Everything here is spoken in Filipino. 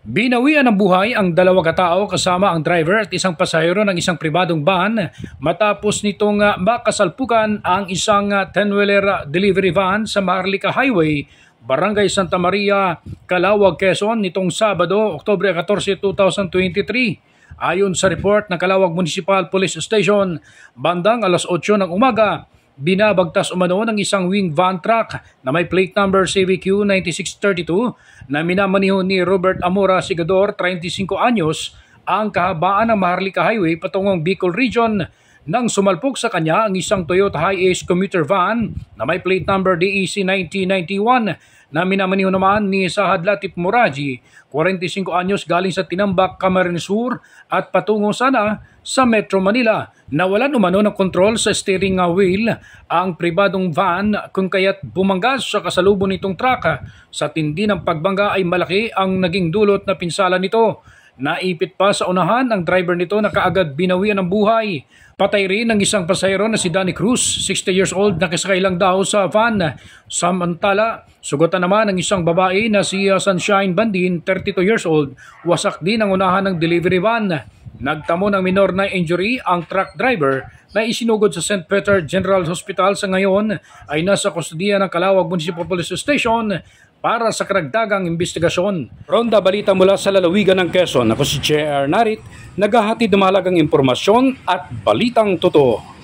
Binawian ng buhay ang dalawa katao kasama ang driver at isang pasahero ng isang pribadong van matapos nitong makasalpukan ang isang 10-wheeler delivery van sa Maharlika Highway, Barangay Santa Maria, Calauag, Quezon nitong Sabado, Oktubre 14, 2023. Ayon sa report ng Calauag Municipal Police Station, bandang alas 8 ng umaga, binabagtas umano ng isang wing van truck na may plate number CVQ 9632 na minamaniho ni Robert Amora Sigador, 35 anyos, ang kahabaan ng Maharlika Highway patungong Bicol Region nang sumalpok sa kanya ang isang Toyota Hiace commuter van na may plate number DEC 9091 na minamaniho naman ni Sahad Latif Moraji, 45 anyos, galing sa Tinambak, Camarines Sur at patungo sana sa Metro Manila. Nawalan umano ng kontrol sa steering wheel ang pribadong van kung kaya't bumangga sa kasalubong nitong truck. Sa tindi ng pagbangga ay malaki ang naging dulot na pinsala nito. Naipit pa sa unahan ang driver nito na kaagad binawian ng buhay. Patay rin ang isang pasahero na si Danny Cruz, 60 years old, nakisakay lang daw sa van. Samantala, sugatan naman ang isang babae na si Sunshine Bandin, 32 years old. Wasak din ang unahan ng delivery van. Nagtamo ng minor na injury ang truck driver na isinugod sa St. Peter General Hospital. Sa ngayon ay nasa kustudiya ng Calauag Municipal Police Station para sa karagdagang investigasyon. Ronda balita mula sa lalawigan ng Quezon. Ako si J.R. Narit, naghahatid ng mahalagang impormasyon at balitang totoo.